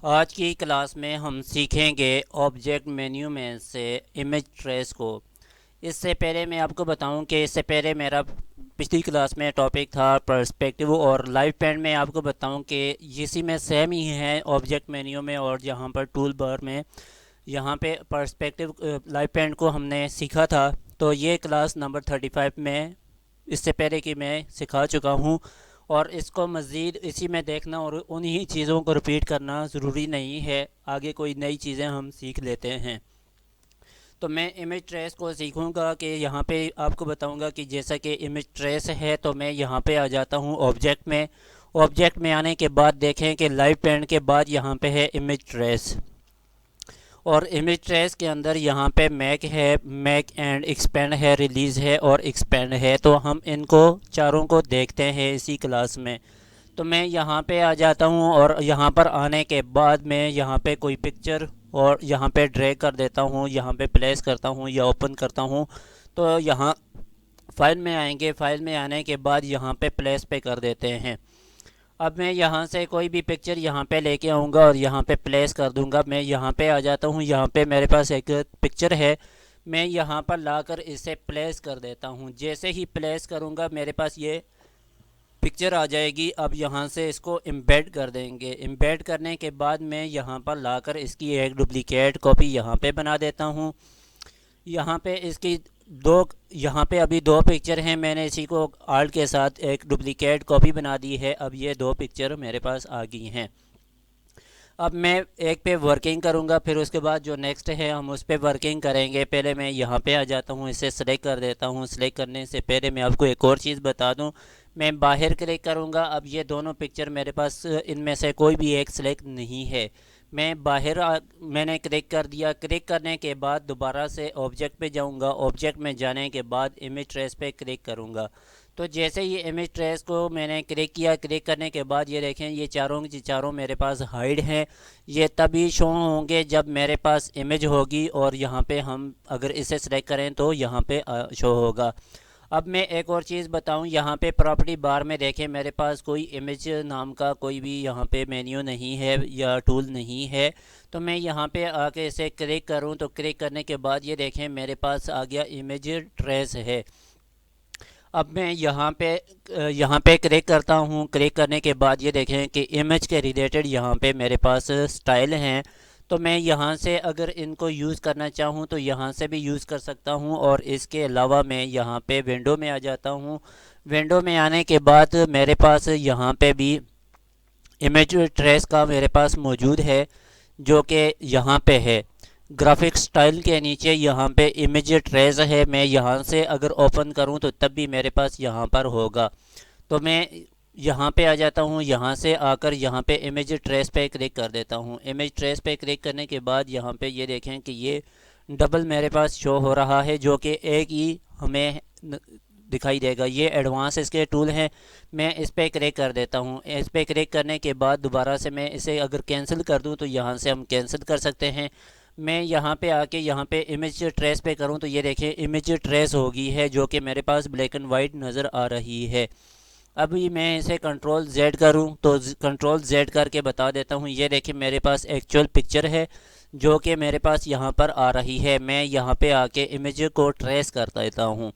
आज की क्लास में हम सीखेंगे ऑब्जेक्ट मेन्यू में से इमेज ट्रेस को। इससे पहले मैं आपको बताऊं कि इससे पहले मेरा पिछली क्लास में टॉपिक था पर्सपेक्टिव और लाइव पेंट में। आपको बताऊं कि इसी में सेम ही है ऑब्जेक्ट मेन्यू में और यहाँ पर टूल बार में। यहाँ पे पर्सपेक्टिव लाइव पेंट को हमने सीखा था। तो ये क्लास नंबर 35 में इससे पहले कि मैं सिखा चुका हूँ और इसको मज़ीद इसी में देखना और उन्हीं चीज़ों को रिपीट करना ज़रूरी नहीं है। आगे कोई नई चीज़ें हम सीख लेते हैं। तो मैं इमेज ट्रेस को सीखूंगा कि यहाँ पे आपको बताऊंगा कि जैसा कि इमेज ट्रेस है तो मैं यहाँ पे आ जाता हूँ ऑब्जेक्ट में। ऑब्जेक्ट में आने के बाद देखें कि लाइव पेंट के बाद यहाँ पे है इमेज ट्रेस और इमेज ट्रेस के अंदर यहाँ पे मैक है, मैक एंड एक्सपेंड है, रिलीज़ है और एक्सपेंड है। तो हम इनको चारों को देखते हैं इसी क्लास में। तो मैं यहाँ पे आ जाता हूँ और यहाँ पर आने के बाद मैं यहाँ पे कोई पिक्चर और यहाँ पे ड्रैग कर देता हूँ, यहाँ पे प्लेस करता हूँ या ओपन करता हूँ। तो यहाँ फाइल में आएंगे, फाइल में आने के बाद यहाँ पे प्लेस पे कर देते हैं। अब मैं यहाँ से कोई भी पिक्चर यहाँ पे लेके आऊँगा और यहाँ पे प्लेस कर दूँगा। मैं यहाँ पे आ जाता हूँ, यहाँ पे मेरे पास एक पिक्चर है, मैं यहाँ पर लाकर इसे प्लेस कर देता हूँ। जैसे ही प्लेस करूँगा मेरे पास ये पिक्चर आ जाएगी। अब यहाँ से इसको एम्बेड कर देंगे। एम्बेड करने के बाद मैं यहाँ पर लाकर इसकी एक डुप्लीकेट कॉपी यहाँ पे बना देता हूँ। यहाँ पे इसकी दो, यहाँ पे अभी दो पिक्चर हैं, मैंने इसी को आर्ट के साथ एक डुप्लीकेट कॉपी बना दी है। अब ये दो पिक्चर मेरे पास आ गई हैं। अब मैं एक पे वर्किंग करूँगा, फिर उसके बाद जो नेक्स्ट है हम उस पर वर्किंग करेंगे। पहले मैं यहाँ पे आ जाता हूँ, इसे सेलेक्ट कर देता हूँ। सेलेक्ट करने से पहले मैं आपको एक और चीज़ बता दूँ, मैं बाहर क्लिक करूँगा। अब ये दोनों पिक्चर मेरे पास इनमें से कोई भी एक सेलेक्ट नहीं है। मैं बाहर मैंने क्लिक कर दिया। क्लिक करने के बाद दोबारा से ऑब्जेक्ट पे जाऊँगा। ऑब्जेक्ट में जाने के बाद इमेज ट्रेस पे क्लिक करूँगा। तो जैसे ये इमेज ट्रेस को मैंने क्लिक किया, क्लिक करने के बाद ये देखें ये चारों की चारों मेरे पास हाइड हैं। ये तभी शो होंगे जब मेरे पास इमेज होगी और यहाँ पे हम अगर इसे सेलेक्ट करें तो यहाँ पे शो होगा। अब मैं एक और चीज़ बताऊं, यहाँ पे प्रॉपर्टी बार में देखें मेरे पास कोई इमेज नाम का कोई भी यहाँ पे मेन्यू नहीं है या टूल नहीं है। तो मैं यहाँ पे आके इसे क्लिक करूँ तो क्लिक करने के बाद ये देखें मेरे पास आ गया इमेज ट्रेस है। अब मैं यहाँ पे क्लिक करता हूँ। क्लिक करने के बाद ये देखें कि इमेज के रिलेटेड यहाँ पे मेरे पास स्टाइल हैं। तो मैं यहाँ से अगर इनको यूज़ करना चाहूँ तो यहाँ से भी यूज़ कर सकता हूँ। और इसके अलावा मैं यहाँ पे विंडो में आ जाता हूँ। विंडो में आने के बाद मेरे पास यहाँ पे भी इमेज ट्रेस का मेरे पास मौजूद है, जो कि यहाँ पे है। ग्राफिक स्टाइल के नीचे यहाँ पे इमेज ट्रेस है। मैं यहाँ से अगर ओपन करूँ तो तब भी मेरे पास यहाँ पर होगा। तो मैं यहाँ पे आ जाता हूँ, यहाँ से आकर यहाँ पे इमेज ट्रेस पे क्लिक कर देता हूँ। इमेज ट्रेस पे क्लिक करने के बाद यहाँ पे ये देखें कि ये डबल मेरे पास शो हो रहा है, जो कि एक ही हमें दिखाई देगा। ये एडवांस इसके टूल हैं। मैं इस पर क्लिक कर देता हूँ। इस पर क्लिक करने के बाद दोबारा से मैं इसे अगर कैंसिल कर दूँ तो यहाँ से हम कैंसिल कर सकते हैं। मैं यहाँ पे आके यहाँ पे इमेज ट्रेस पे करूँ तो ये देखिए इमेज ट्रेस होगी है, जो कि मेरे पास ब्लैक एंड वाइट नज़र आ रही है। अभी मैं इसे कंट्रोल जेड करूँ तो कंट्रोल जेड करके बता देता हूँ। ये देखिए मेरे पास एक्चुअल पिक्चर है जो कि मेरे पास यहाँ पर आ रही है। मैं यहाँ पे आके इमेज को ट्रेस कर देता हूँ।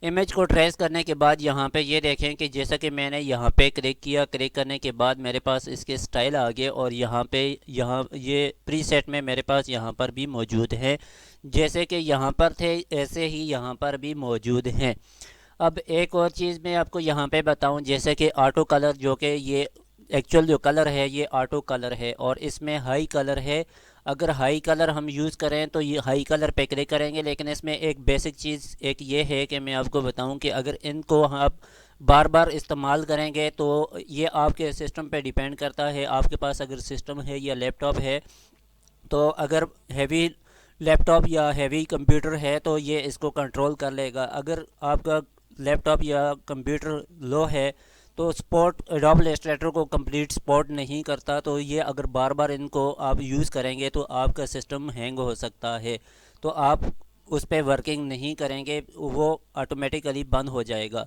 इमेज को ट्रेस करने के बाद यहाँ पे ये देखें कि जैसा कि मैंने यहाँ पे क्लिक किया, क्लिक करने के बाद मेरे पास इसके स्टाइल आ गए और यहाँ पे ये प्रीसेट में मेरे पास यहाँ पर भी मौजूद है। जैसे कि यहाँ पर थे ऐसे ही यहाँ पर भी मौजूद हैं। अब एक और चीज़ मैं आपको यहाँ पे बताऊँ, जैसे कि ऑटो कलर, जो कि ये एक्चुअल जो कलर है ये ऑटो कलर है और इसमें हाई कलर है। अगर हाई कलर हम यूज़ करें तो ये हाई कलर पे क्लिक करेंगे, लेकिन इसमें एक बेसिक चीज़ एक ये है कि मैं आपको बताऊं कि अगर इनको आप बार बार इस्तेमाल करेंगे तो ये आपके सिस्टम पे डिपेंड करता है। आपके पास अगर सिस्टम है या लैपटॉप है, तो अगर हैवी लैपटॉप या हैवी कंप्यूटर है तो ये इसको कंट्रोल कर लेगा। अगर आपका लैपटॉप या कंप्यूटर लो है तो सपोर्ट एडोब इलस्ट्रेटर को कंप्लीट सपोर्ट नहीं करता। तो ये अगर बार बार इनको आप यूज़ करेंगे तो आपका सिस्टम हैंग हो सकता है। तो आप उस पर वर्किंग नहीं करेंगे, वो ऑटोमेटिकली बंद हो जाएगा।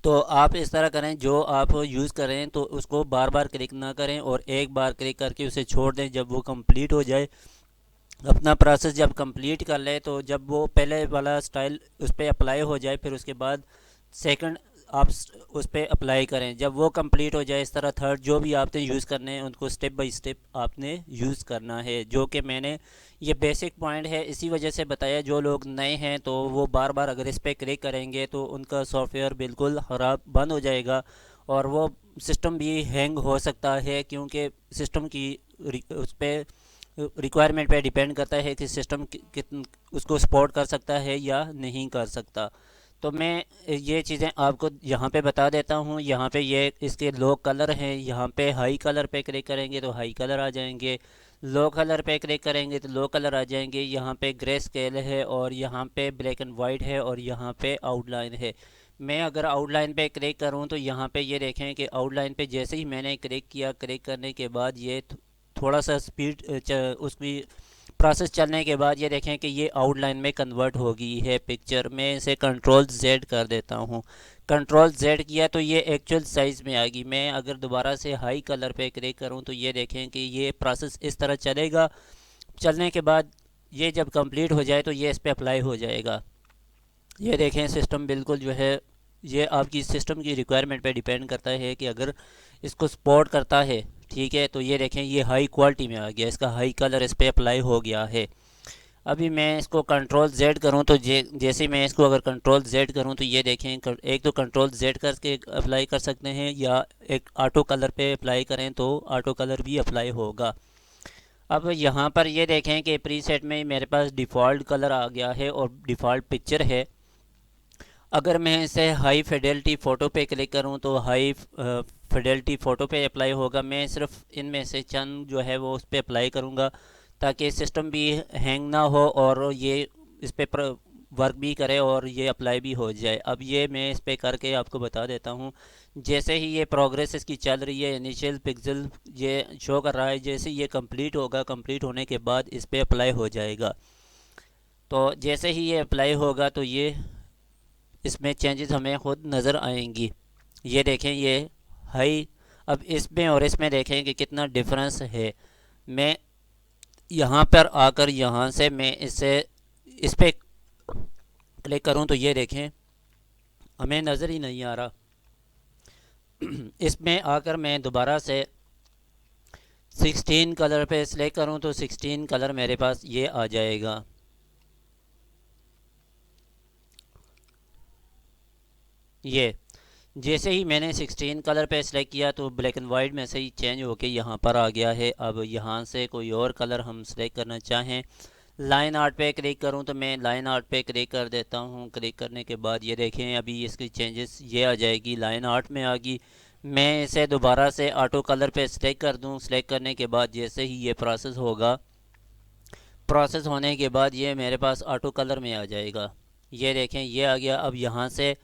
तो आप इस तरह करें, जो आप यूज़ करें तो उसको बार बार क्लिक ना करें और एक बार क्लिक करके उसे छोड़ दें। जब वो कंप्लीट हो जाए, अपना प्रोसेस जब कंप्लीट कर ले, तो जब वो पहले वाला स्टाइल उस पर अप्लाई हो जाए, फिर उसके बाद सेकंड आप उस पर अप्लाई करें। जब वो कंप्लीट हो जाए, इस तरह थर्ड जो भी आपने यूज़ करने हैं उनको स्टेप बाय स्टेप आपने यूज़ करना है। जो कि मैंने ये बेसिक पॉइंट है इसी वजह से बताया। जो लोग नए हैं तो वो बार बार अगर इस पर क्लिक करेंगे तो उनका सॉफ्टवेयर बिल्कुल ख़राब बंद हो जाएगा और वो सिस्टम भी हैंग हो सकता है, क्योंकि सिस्टम की उस पर रिक्वायरमेंट पे डिपेंड करता है कि सिस्टम कितन उसको सपोर्ट कर सकता है या नहीं कर सकता। तो मैं ये चीज़ें आपको यहाँ पे बता देता हूँ। यहाँ पे ये इसके लो कलर हैं। यहाँ पे हाई कलर पे क्लिक करेंगे तो हाई कलर आ जाएंगे, लो कलर पे क्लिक करेंगे तो लो कलर आ जाएंगे। यहाँ पे ग्रे स्केल है और यहाँ पे ब्लैक एंड वाइट है और यहाँ पे आउटलाइन है। मैं अगर आउटलाइन पे क्लिक करूँ तो यहाँ पे ये देखें कि आउटलाइन पे जैसे ही मैंने क्लिक किया, क्लिक करने के बाद ये थोड़ा सा स्पीड उसकी प्रोसेस चलने के बाद ये देखें कि ये आउटलाइन में कन्वर्ट हो गई है पिक्चर। मैं इसे कंट्रोल जेड कर देता हूँ। कंट्रोल जेड किया तो ये एक्चुअल साइज़ में आ गई। मैं अगर दोबारा से हाई कलर पे क्लिक करूँ तो ये देखें कि ये प्रोसेस इस तरह चलेगा। चलने के बाद ये जब कंप्लीट हो जाए तो ये इस पर अप्लाई हो जाएगा। ये देखें सिस्टम बिल्कुल जो है, ये आपकी सिस्टम की रिक्वायरमेंट पे डिपेंड करता है कि अगर इसको सपोर्ट करता है, ठीक है। तो ये देखें ये हाई क्वालिटी में आ गया, इसका हाई कलर इस पर अप्लाई हो गया है। अभी मैं इसको कंट्रोल जेड करूं तो जैसे मैं इसको अगर कंट्रोल जेड करूं तो ये देखें एक तो कंट्रोल जेड करके अप्लाई कर सकते हैं या एक ऑटो कलर पे अप्लाई करें तो ऑटो कलर भी अप्लाई होगा। अब यहाँ पर ये देखें कि प्रीसेट में मेरे पास डिफ़ॉल्ट कलर आ गया है और डिफ़ॉल्ट पिक्चर है। अगर मैं इसे हाई फिडेलिटी फ़ोटो पे क्लिक करूं तो हाई फिडेलिटी फ़ोटो पे अप्लाई होगा। मैं सिर्फ इनमें से चंद जो है वो उस पर अप्लाई करूंगा ताकि सिस्टम भी हैंग ना हो और ये इस पर वर्क भी करे और ये अप्लाई भी हो जाए। अब ये मैं इस पर करके आपको बता देता हूँ। जैसे ही ये प्रोग्रेस इसकी चल रही है, इनिशियल पिक्सल ये शो कर रहा है, जैसे ये कंप्लीट होगा, कंप्लीट होने के बाद इस पर अप्लाई हो जाएगा। तो जैसे ही ये अप्लाई होगा तो ये इसमें चेंजेस हमें खुद नज़र आएंगी। ये देखें ये हाई, अब इसमें और इसमें देखें कि कितना डिफरेंस है। मैं यहाँ पर आकर यहाँ से मैं इस पर क्लिक करूँ तो ये देखें हमें नज़र ही नहीं आ रहा। इसमें आकर मैं दोबारा से 16 कलर पे सिलेक्ट करूँ तो 16 कलर मेरे पास ये आ जाएगा। ये जैसे ही मैंने 16 कलर पे सिलेक्ट किया तो ब्लैक एंड वाइट में से ही चेंज होके यहाँ पर आ गया है। अब यहाँ से कोई और कलर हम सिलेक्ट करना चाहें, लाइन आर्ट पे क्लिक करूँ तो मैं लाइन आर्ट पे क्लिक कर देता हूँ। क्लिक करने के बाद ये देखें अभी इसकी चेंजेस ये आ जाएगी, लाइन आर्ट में आ गई। मैं इसे दोबारा से ऑटो कलर पे सिलेक्ट कर दूँ। सिलेक्ट करने के बाद जैसे ही ये प्रोसेस होगा, प्रोसेस होने के बाद ये मेरे पास ऑटो कलर में आ जाएगा। ये देखें ये आ गया। अब यहाँ से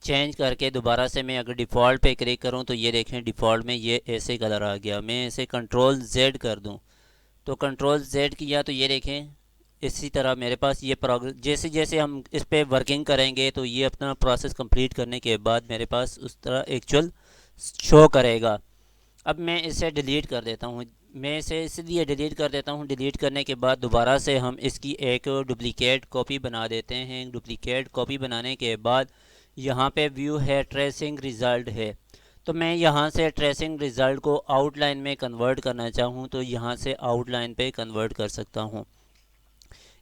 चेंज करके दोबारा से मैं अगर डिफ़ॉल्ट पे क्लिक करूँ तो ये देखें डिफ़ॉल्ट में ये ऐसे कलर आ गया। मैं इसे कंट्रोल जेड कर दूँ तो कंट्रोल जेड किया तो ये देखें इसी तरह मेरे पास ये प्रोग्रेस, जैसे जैसे हम इस पर वर्किंग करेंगे तो ये अपना प्रोसेस कंप्लीट करने के बाद मेरे पास उस तरह एक्चुअल शो करेगा। अब मैं इसे डिलीट कर देता हूँ। मैं इसे इसलिए डिलीट कर देता हूँ, डिलीट करने के बाद दोबारा से हम इसकी एक डुप्लिकेट कॉपी बना देते हैं। डुप्लिकेट कॉपी बनाने के बाद यहाँ पे व्यू है, ट्रेसिंग रिज़ल्ट है। तो मैं यहाँ से ट्रेसिंग रिज़ल्ट को आउटलाइन में कन्वर्ट करना चाहूँ तो यहाँ से आउटलाइन पे कन्वर्ट कर सकता हूँ।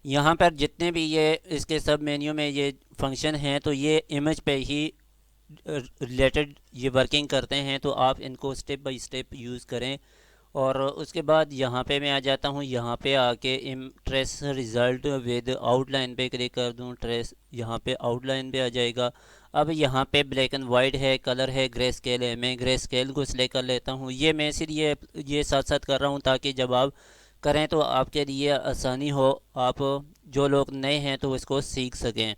यहाँ पर जितने भी ये इसके सब मेन्यू में ये फंक्शन हैं तो ये इमेज पे ही रिलेटेड ये वर्किंग करते हैं, तो आप इनको स्टेप बाय स्टेप यूज़ करें। और उसके बाद यहाँ पे मैं आ जाता हूँ। यहाँ पे आके ट्रेस रिज़ल्ट विद आउटलाइन पे क्लिक कर दूँ, ट्रेस यहाँ पे आउटलाइन पे आ जाएगा। अब यहाँ पे ब्लैक एंड वाइट है, कलर है, ग्रे स्केल है। मैं ग्रे स्केल को सिलेक्ट कर लेता हूँ। ये मैं इसलिए ये साथ साथ कर रहा हूँ ताकि जब आप करें तो आपके लिए आसानी हो, आप जो लोग नए हैं तो इसको सीख सकें।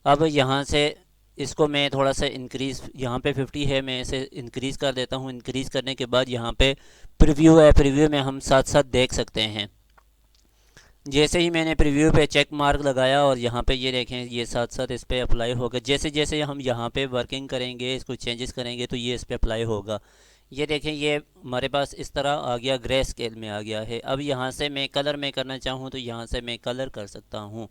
अब यहाँ से इसको मैं थोड़ा सा इंक्रीज़, यहाँ पे 50 है, मैं इसे इंक्रीज़ कर देता हूँ। इंक्रीज़ करने के बाद यहाँ पे प्रीव्यू है, प्रीव्यू में हम साथ साथ देख सकते हैं। जैसे ही मैंने प्रीव्यू पे चेक मार्क लगाया और यहाँ पे ये देखें ये साथ साथ इस पर अप्लाई होगा। जैसे जैसे हम यहाँ पे वर्किंग करेंगे, इसको चेंजेस करेंगे तो ये इस पर अप्लाई होगा। ये देखें ये हमारे पास इस तरह आ गया, ग्रे स्केल में आ गया है। अब यहाँ से मैं कलर में करना चाहूँ तो यहाँ से मैं कलर कर सकता हूँ।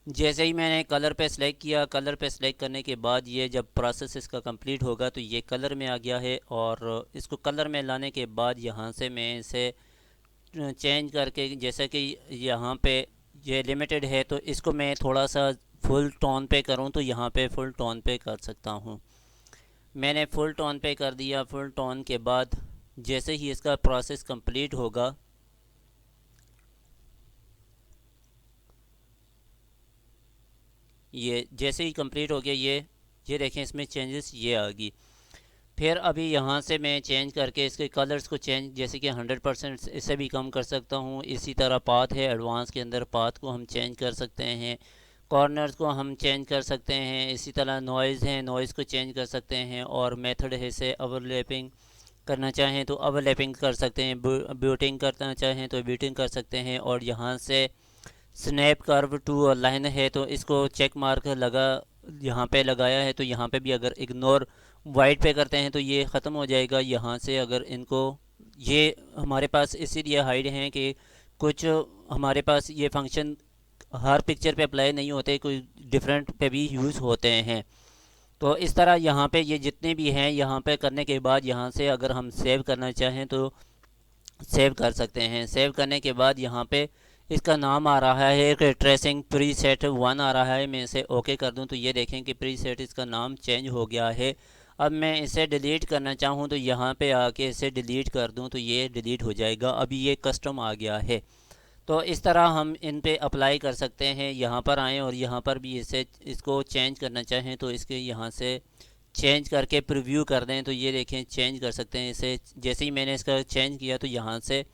जैसे ही मैंने कलर पे सिलेक्ट किया, कलर पे सिलेक्ट करने के बाद ये जब प्रोसेस इसका कंप्लीट होगा तो ये कलर में आ गया है। और इसको कलर में लाने के बाद यहाँ से मैं इसे चेंज करके, जैसे कि यहाँ पे ये लिमिटेड है तो इसको मैं थोड़ा सा फुल टोन पे करूँ तो यहाँ पे फुल टोन पे कर सकता हूँ। मैंने फुल टोन पे कर दिया। फुल टोन के बाद जैसे ही इसका प्रोसेस कंप्लीट होगा, ये जैसे ही कंप्लीट हो गया ये देखें इसमें चेंजेस ये आ गई। फिर अभी यहाँ से मैं चेंज करके इसके कलर्स को चेंज, जैसे कि 100% इससे भी कम कर सकता हूँ। इसी तरह पाथ है, एडवांस के अंदर पाथ को हम चेंज कर सकते हैं, कॉर्नर्स को हम चेंज कर सकते हैं। इसी तरह नॉइज़ है, नॉइज़ को चेंज कर सकते हैं। और मेथड है से ओवरलैपिंग करना चाहें तो ओवरलैपिंग कर सकते हैं, ब्यूटिंग करना चाहें तो ब्यूटिंग कर सकते हैं। और यहाँ से स्नैप कर्व टू लाइन है तो इसको चेक मार्क लगा, यहाँ पे लगाया है तो यहाँ पे भी अगर इग्नोर वाइट पे करते हैं तो ये ख़त्म हो जाएगा। यहाँ से अगर इनको, ये हमारे पास इसीलिए हाइड हैं कि कुछ हमारे पास ये फंक्शन हर पिक्चर पे अप्लाई नहीं होते, कोई डिफरेंट पे भी यूज़ होते हैं। तो इस तरह यहाँ पे ये जितने भी हैं, यहाँ पे करने के बाद यहाँ से अगर हम सेव करना चाहें तो सेव कर सकते हैं। सेव करने के बाद यहाँ पे इसका नाम आ रहा है कि ट्रेसिंग प्री सेट 1 आ रहा है। मैं इसे ओके कर दूं तो ये देखें कि प्री सेट इसका नाम चेंज हो गया है। अब मैं इसे डिलीट करना चाहूँ तो यहाँ पे आके इसे डिलीट कर दूं तो ये डिलीट हो जाएगा। अभी ये कस्टम आ गया है। तो इस तरह हम इन पे अप्लाई कर सकते हैं। यहाँ पर आएँ और यहाँ पर भी इसे इसको चेंज करना चाहें तो इसके यहाँ से चेंज करके प्रीव्यू कर दें तो ये देखें चेंज कर सकते हैं इसे। जैसे ही मैंने इसका चेंज किया तो यहाँ से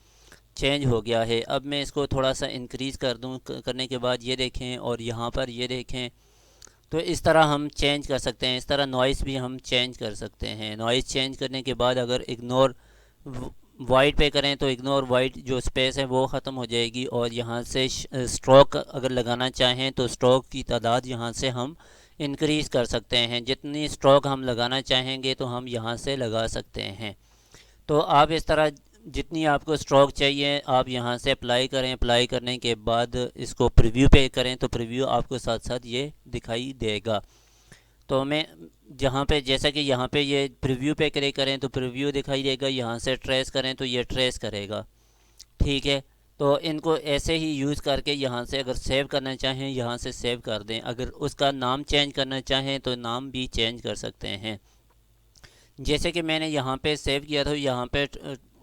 चेंज हो गया है। अब मैं इसको थोड़ा सा इंक्रीज़ कर दूं, करने के बाद ये देखें और यहाँ पर ये देखें। तो इस तरह हम चेंज कर सकते हैं। इस तरह नॉइस भी हम चेंज कर सकते हैं। नॉइस चेंज करने के बाद अगर इग्नोर वाइट पे करें तो इग्नोर वाइट जो स्पेस है वो ख़त्म हो जाएगी। और यहाँ से स्ट्रोक अगर लगाना चाहें तो स्ट्रोक की तादाद यहाँ से हम इंक्रीज़ कर सकते हैं। जितनी स्ट्रोक हम लगाना चाहेंगे तो हम यहाँ से लगा सकते हैं। तो आप इस तरह जितनी आपको स्ट्रोक चाहिए आप यहाँ से अप्लाई करें। अप्लाई करने के बाद इसको प्रीव्यू पे करें तो प्रीव्यू आपको साथ साथ ये दिखाई देगा। तो मैं जहाँ पे, जैसा कि यहाँ पे ये प्रीव्यू पे क्लिक करें तो प्रीव्यू दिखाई देगा। यहाँ से ट्रेस करें तो ये ट्रेस करेगा। ठीक है। तो इनको ऐसे ही यूज़ करके यहाँ से अगर सेव करना चाहें यहाँ से सेव कर दें। अगर उसका नाम चेंज करना चाहें तो नाम भी चेंज कर सकते हैं। जैसे कि मैंने यहाँ पे सेव किया था, यहाँ पे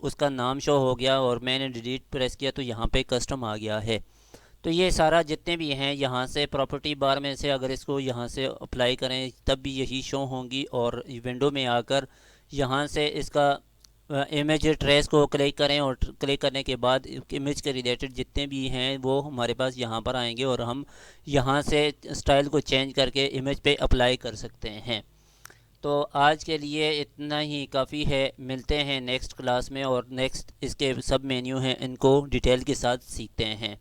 उसका नाम शो हो गया और मैंने डिलीट प्रेस किया तो यहाँ पे कस्टम आ गया है। तो ये सारा जितने भी हैं यहाँ से प्रॉपर्टी बार में से अगर इसको यहाँ से अप्लाई करें तब भी यही शो होंगी। और विंडो में आकर यहाँ से इसका इमेज ट्रेस को क्लिक करें और क्लिक करने के बाद इमेज के रिलेटेड जितने भी हैं वो हमारे पास यहाँ पर आएंगे और हम यहाँ से स्टाइल को चेंज करके इमेज पे अप्लाई कर सकते हैं। तो आज के लिए इतना ही काफ़ी है। मिलते हैं नेक्स्ट क्लास में और नेक्स्ट इसके सब मेन्यू हैं इनको डिटेल के साथ सीखते हैं।